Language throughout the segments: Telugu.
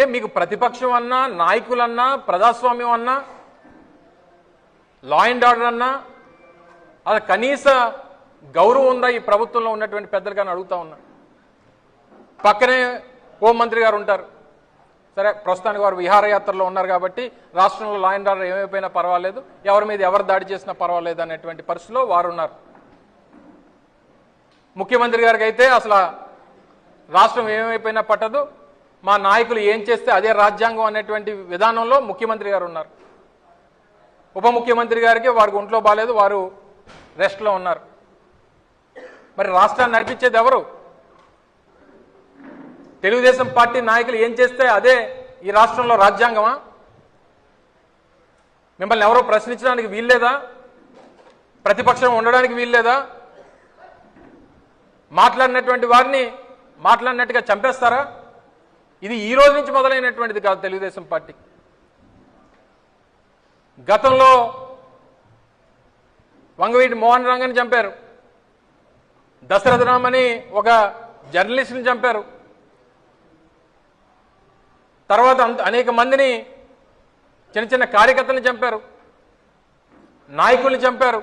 అంటే మీకు ప్రతిపక్షం అన్నా, నాయకులన్నా, ప్రజాస్వామ్యం అన్నా, లా అండ్ ఆర్డర్ అన్నా అది కనీస గౌరవం ఉందా ఈ ప్రభుత్వంలో ఉన్నటువంటి పెద్దలు కానీ అడుగుతా ఉన్నా. పక్కనే హోంమంత్రి గారు ఉంటారు. సరే, ప్రస్తుతానికి వారు విహారయాత్రలో ఉన్నారు కాబట్టి రాష్ట్రంలో లా అండ్ ఆర్డర్ ఏమైపోయినా పర్వాలేదు, ఎవరి మీద ఎవరు దాడి చేసినా పర్వాలేదు అనేటువంటి పరిస్థితిలో వారు ఉన్నారు. ముఖ్యమంత్రి గారికి అయితే అసలు రాష్ట్రం ఏమైపోయినా పట్టదు, మా నాయకులు ఏం చేస్తే అదే రాజ్యాంగం అనేటువంటి విధానంలో ముఖ్యమంత్రి గారు ఉన్నారు. ఉప ముఖ్యమంత్రి గారికి వారికి ఒంట్లో బాగాలేదు, వారు రెస్ట్లో ఉన్నారు. మరి రాష్ట్రాన్ని నడిపించేది ఎవరు? తెలుగుదేశం పార్టీ నాయకులు ఏం చేస్తే అదే ఈ రాష్ట్రంలో రాజ్యాంగమా? మిమ్మల్ని ఎవరో ప్రశ్నించడానికి వీల్లేదా? ప్రతిపక్షం ఉండడానికి వీల్లేదా? మాట్లాడినటువంటి వారిని మాట్లాడినట్టుగా చంపేస్తారా? ఇది ఈ రోజు నుంచి మొదలైనటువంటిది కాదు తెలుగుదేశం పార్టీ. గతంలో వంగవీటి మోహన్ రంగని చంపారు, దశరథ రామని ఒక జర్నలిస్ట్ని చంపారు, తర్వాత అనేక మందిని చిన్న చిన్న కార్యకర్తలను చంపారు, నాయకుల్ని చంపారు.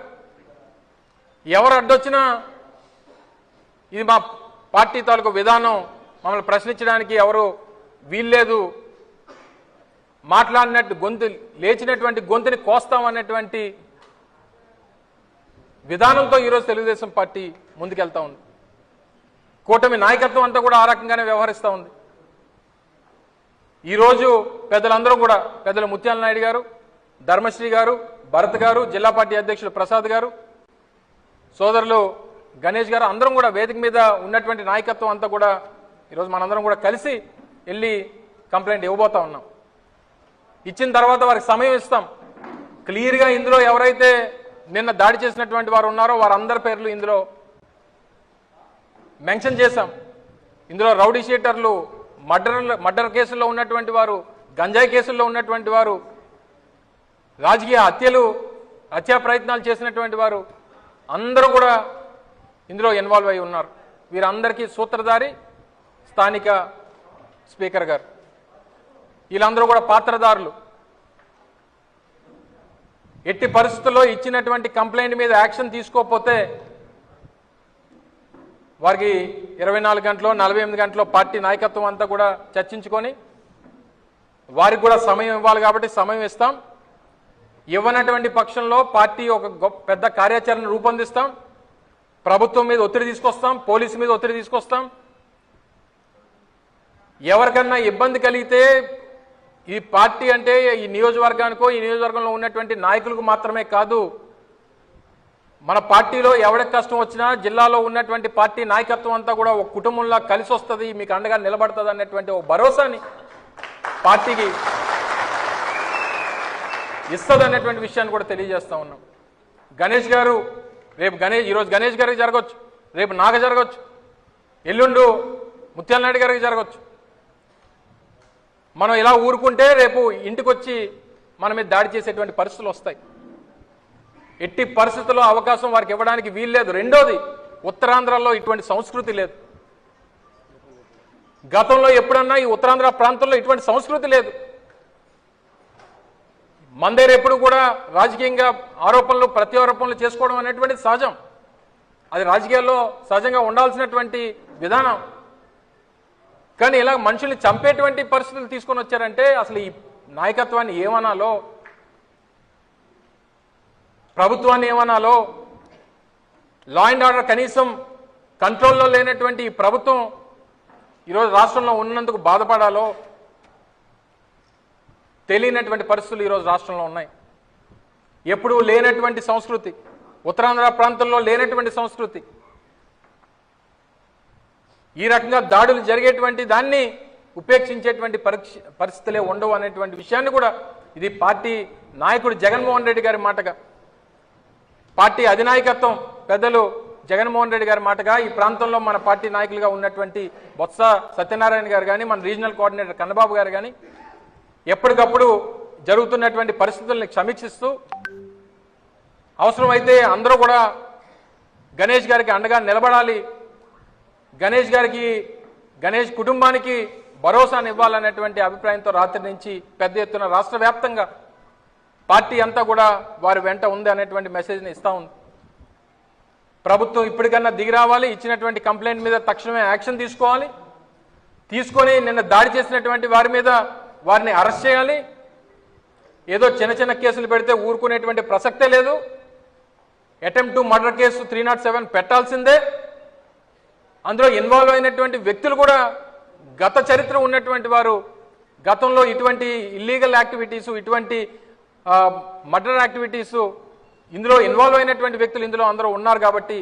ఎవరు అడ్డొచ్చినా ఇది మా పార్టీ తాలూకు విధానం, మమ్మల్ని ప్రశ్నించడానికి ఎవరు వీల్లేదు, మాట్లాడినట్టు గొంతు లేచినటువంటి గొంతుని కోస్తామన్నటువంటి విధానంతో ఈరోజు తెలుగుదేశం పార్టీ ముందుకెళ్తా ఉంది. కూటమి నాయకత్వం అంతా కూడా ఆ రకంగానే వ్యవహరిస్తూ ఉంది. ఈరోజు పెద్దలందరూ కూడా, పెద్దలు ముత్యాల నాయుడు గారు, ధర్మశ్రీ గారు, భరత్ గారు, జిల్లా పార్టీ అధ్యక్షులు ప్రసాద్ గారు, సోదరులు గణేష్ గారు, అందరం కూడా వేదిక మీద ఉన్నటువంటి నాయకత్వం అంతా కూడా ఈరోజు మనందరం కూడా కలిసి వెళ్ళి కంప్లైంట్ ఇవ్వబోతా ఉన్నాం. ఇచ్చిన తర్వాత వారికి సమయం ఇస్తాం. క్లియర్గా ఇందులో ఎవరైతే నిన్న దాడి చేసినటువంటి వారు ఉన్నారో వారందరి పేర్లు ఇందులో మెన్షన్ చేశాం. ఇందులో రౌడీ షీటర్లు, మర్డర్ కేసుల్లో ఉన్నటువంటి వారు, గంజాయి కేసుల్లో ఉన్నటువంటి వారు, రాజకీయ హత్యా ప్రయత్నాలు చేసినటువంటి వారు అందరూ కూడా ఇందులో ఇన్వాల్వ్ అయి ఉన్నారు. వీరందరికీ సూత్రధారి స్థానిక స్పీకర్ గారు. వీళ్ళందరూ కూడా పాత్రదారులు. ఎట్టి పరిస్థితుల్లో ఇచ్చినటువంటి కంప్లైంట్ మీద యాక్షన్ తీసుకోకపోతే వారికి 24 గంటలో 48 గంటలో పార్టీ నాయకత్వం అంతా కూడా చర్చించుకొని వారికి కూడా సమయం ఇవ్వాలి కాబట్టి సమయం ఇస్తాం. ఇవ్వనటువంటి పక్షంలో పార్టీ ఒక పెద్ద కార్యాచరణ రూపొందిస్తాం. ప్రభుత్వం మీద ఒత్తిడి తీసుకొస్తాం, పోలీసు మీద ఒత్తిడి తీసుకొస్తాం. ఎవరికన్నా ఇబ్బంది కలిగితే ఈ పార్టీ అంటే ఈ నియోజకవర్గానికో ఈ నియోజకవర్గంలో ఉన్నటువంటి నాయకులకు మాత్రమే కాదు, మన పార్టీలో ఎవరికి కష్టం వచ్చినా జిల్లాలో ఉన్నటువంటి పార్టీ నాయకత్వం అంతా కూడా ఒక కుటుంబంలా కలిసి వస్తుంది, మీకు అండగా నిలబడుతుంది అన్నటువంటి ఒక భరోసాని పార్టీకి ఇస్తుంది అన్నటువంటి విషయాన్ని కూడా తెలియజేస్తా ఉన్నాం. గణేష్ గారు రేపు ఈరోజు గణేష్ గారికి జరగవచ్చు, రేపు నాకు జరగవచ్చు, ఎల్లుండు ముత్యాల నాయుడు గారికి జరగవచ్చు. మనం ఇలా ఊరుకుంటే రేపు ఇంటికి వచ్చి మన మీద దాడి చేసేటువంటి పరిస్థితులు వస్తాయి. ఎట్టి పరిస్థితుల్లో అవకాశం వారికి ఇవ్వడానికి వీల్లేదు. రెండోది, ఉత్తరాంధ్రలో ఇటువంటి సంస్కృతి లేదు. గతంలో ఎప్పుడన్నా ఈ ఉత్తరాంధ్ర ప్రాంతంలో ఇటువంటి సంస్కృతి లేదు. మన దగ్గర ఎప్పుడు కూడా రాజకీయంగా ఆరోపణలు ప్రత్యారోపణలు చేసుకోవడం అనేటువంటిది సహజం. అది రాజకీయాల్లో సహజంగా ఉండాల్సినటువంటి విధానం. కానీ ఇలా మనుషుల్ని చంపేటువంటి పరిస్థితులు తీసుకొని వచ్చారంటే అసలు ఈ నాయకత్వాన్ని ఏమనాలో, ప్రభుత్వాన్ని ఏమనాలో, లా అండ్ ఆర్డర్ కనీసం కంట్రోల్లో లేనటువంటి ఈ ప్రభుత్వం ఈరోజు రాష్ట్రంలో ఉన్నందుకు బాధపడాలో తెలియనటువంటి పరిస్థితులు ఈరోజు రాష్ట్రంలో ఉన్నాయి. ఎప్పుడూ లేనటువంటి సంస్కృతి, ఉత్తరాంధ్ర ప్రాంతంలో లేనటువంటి సంస్కృతి, ఈ రకంగా దాడులు జరిగేటువంటి దాన్ని ఉపేక్షించేటువంటి పరిస్థితులే ఉండవు అనేటువంటి విషయాన్ని కూడా ఇది పార్టీ నాయకుడు జగన్మోహన్ రెడ్డి గారి మాటగా, పార్టీ అధినాయకత్వం పెద్దలు జగన్మోహన్ రెడ్డి గారి మాటగా ఈ ప్రాంతంలో మన పార్టీ నాయకులుగా ఉన్నటువంటి బొత్స సత్యనారాయణ గారు కానీ, మన రీజనల్ కోఆర్డినేటర్ కన్నబాబు గారు కానీ ఎప్పటికప్పుడు జరుగుతున్నటువంటి పరిస్థితుల్ని సమీక్షిస్తూ అవసరమైతే అందరూ కూడా గణేష్ గారికి అండగా నిలబడాలి, గణేష్ కుటుంబానికి భరోసాను ఇవ్వాలనేటువంటి అభిప్రాయంతో రాత్రి నుంచి పెద్ద ఎత్తున రాష్ట్ర వ్యాప్తంగా పార్టీ అంతా కూడా వారి వెంట ఉంది అనేటువంటి మెసేజ్ని ఇస్తా ఉంది. ప్రభుత్వం ఇప్పటికన్నా దిగి రావాలి, ఇచ్చినటువంటి కంప్లైంట్ మీద తక్షణమే యాక్షన్ తీసుకోవాలి, తీసుకొని నిన్న దాడి చేసినటువంటి వారి మీద వారిని అరెస్ట్ చేయాలి. ఏదో చిన్న చిన్న కేసులు పెడితే ఊరుకునేటువంటి ప్రసక్తే లేదు. అటెంప్ట్ టు మర్డర్ కేసు 307 పెట్టాల్సిందే. అందులో ఇన్వాల్వ్ అయినటువంటి వ్యక్తులు కూడా గత చరిత్ర ఉన్నటువంటి వారు, గతంలో ఇటువంటి ఇల్లీగల్ యాక్టివిటీసు, ఇటువంటి మర్డర్ యాక్టివిటీసు ఇందులో ఇన్వాల్వ్ అయినటువంటి వ్యక్తులు ఇందులో అందరూ ఉన్నారు. కాబట్టి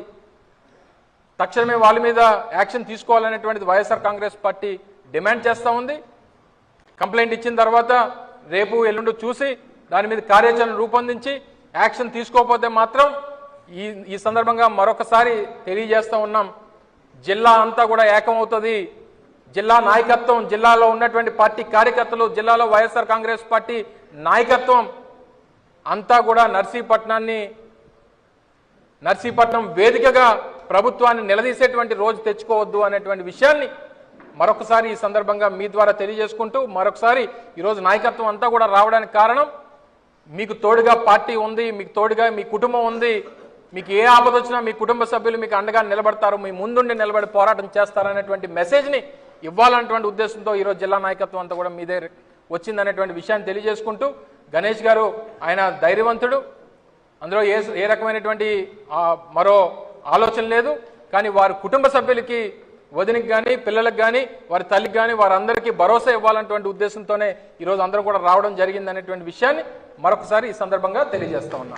తక్షణమే వాళ్ళ మీద యాక్షన్ తీసుకోవాలనేటువంటిది వైఎస్ఆర్ కాంగ్రెస్ పార్టీ డిమాండ్ చేస్తూ ఉంది. కంప్లైంట్ ఇచ్చిన తర్వాత రేపు ఎల్లుండి చూసి దాని మీద కార్యాచరణ రూపొందించి యాక్షన్ తీసుకోకపోతే మాత్రం ఈ సందర్భంగా మరొకసారి తెలియజేస్తూ ఉన్నాం, జిల్లా అంతా కూడా ఏకమవుతుంది. జిల్లా నాయకత్వం, జిల్లాలో ఉన్నటువంటి పార్టీ కార్యకర్తలు, జిల్లాలో వైఎస్ఆర్ కాంగ్రెస్ పార్టీ నాయకత్వం అంతా కూడా నర్సీపట్నం వేదికగా ప్రభుత్వాన్ని నిలదీసేటువంటి రోజు తెచ్చుకోవద్దు అనేటువంటి విషయాన్ని మరొకసారి ఈ సందర్భంగా మీ ద్వారా తెలియజేసుకుంటూ, మరొకసారి ఈరోజు నాయకత్వం అంతా కూడా రావడానికి కారణం మీకు తోడుగా పార్టీ ఉంది, మీకు తోడుగా మీ కుటుంబం ఉంది. మీకు ఏ ఆపద వచ్చినా మీ కుటుంబ సభ్యులు మీకు అండగా నిలబడతారు, మీ ముందుండి నిలబడి పోరాటం చేస్తారనేటువంటి మెసేజ్ని ఇవ్వాలనేటువంటి ఉద్దేశంతో ఈరోజు జిల్లా నాయకత్వం అంతా కూడా మీదే వచ్చిందనేటువంటి విషయాన్ని తెలియజేసుకుంటూ, గణేష్ గారు ఆయన ధైర్యవంతుడు, అందులో ఏ రకమైనటువంటి మరో ఆలోచన లేదు. కానీ వారి కుటుంబ సభ్యులకి, వదినికి కానీ పిల్లలకు కానీ వారి తల్లికి కానీ వారందరికీ భరోసా ఇవ్వాలనేటువంటి ఉద్దేశంతోనే ఈరోజు అందరూ కూడా రావడం జరిగింది అనేటువంటి విషయాన్ని మరొకసారి ఈ సందర్భంగా తెలియజేస్తా ఉన్నాం.